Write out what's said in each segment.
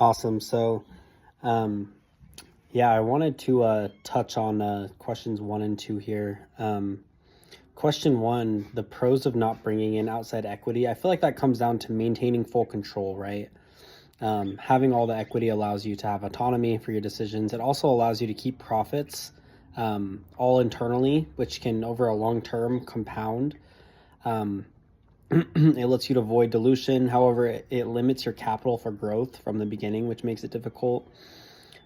Awesome. So, um, yeah, I wanted to touch on questions 1 and 2 here. Question 1, the pros of not bringing in outside equity. I feel like that comes down to maintaining full control, right? Having all the equity allows you to have autonomy for your decisions. It also allows you to keep profits all internally, which can, over a long term, compound. It lets you to avoid dilution. However, it limits your capital for growth from the beginning, which makes it difficult.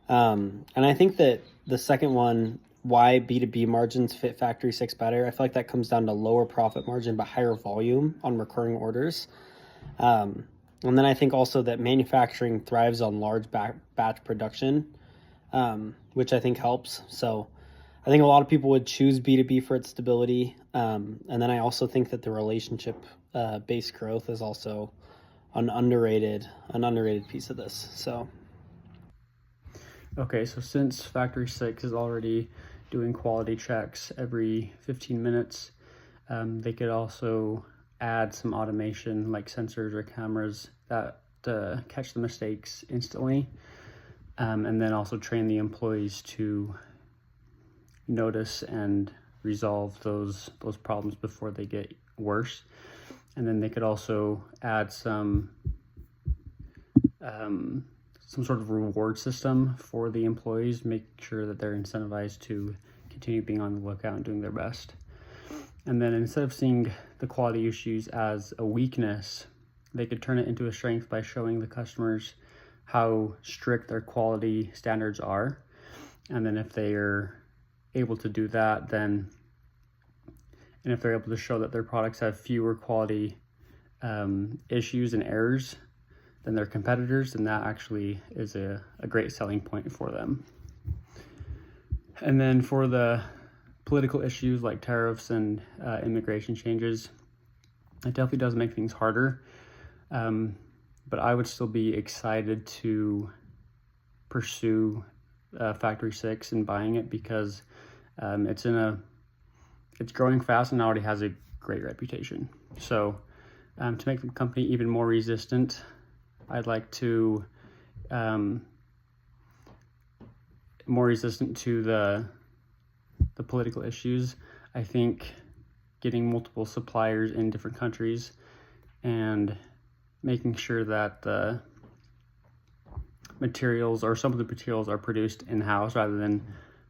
And I think that the second one, why B2B margins fit Factory 6 better, I feel like that comes down to lower profit margin but higher volume on recurring orders. And then I think also that manufacturing thrives on large batch production, which I think helps. So I think a lot of people would choose B2B for its stability. And then I also think that the relationship based growth is also an underrated piece of this. So. Okay, so since Factory 6 is already doing quality checks every 15 minutes, they could also add some automation like sensors or cameras that catch the mistakes instantly, and then also train the employees to notice and resolve those problems before they get worse. And then they could also add some sort of reward system for the employees, make sure that they're incentivized to continue being on the lookout and doing their best. And then instead of seeing the quality issues as a weakness, they could turn it into a strength by showing the customers how strict their quality standards are. And then if they are able to do that, and if they're able to show that their products have fewer quality issues and errors than their competitors, then that actually is a great selling point for them. And then for the political issues like tariffs and immigration changes, it definitely does make things harder. But I would still be excited to pursue Factory 6 and buying it because it's growing fast and already has a great reputation. So to make the company even more resistant, I'd like to more resistant to the political issues. I think getting multiple suppliers in different countries and making sure that the materials or some of the materials are produced in-house rather than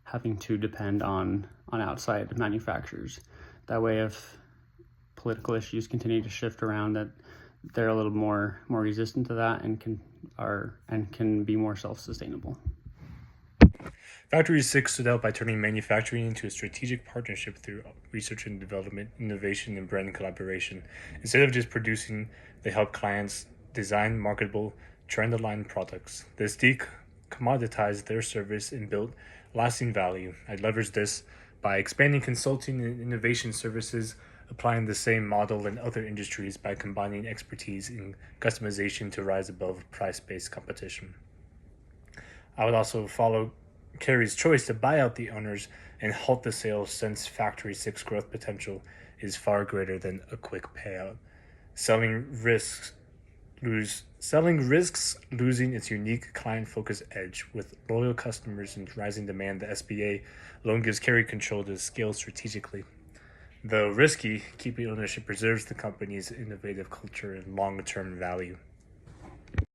having to depend on outside manufacturers. That way, if political issues continue to shift around, that they're a little more resistant to that and can be more self-sustainable. Factory 6 stood out by turning manufacturing into a strategic partnership through research and development, innovation, and brand collaboration. Instead of just producing, they help clients design marketable, trend-aligned products. This decommoditized their service and built lasting value. I leveraged this by expanding consulting and innovation services, applying the same model in other industries by combining expertise in customization to rise above price-based competition. I would also follow Kerry's choice to buy out the owners and halt the sale since Factory 6 growth potential is far greater than a quick payout. Selling risks losing its unique client-focused edge. With loyal customers and rising demand, the SBA alone gives Kerry control to scale strategically. Though risky, keeping ownership preserves the company's innovative culture and long-term value.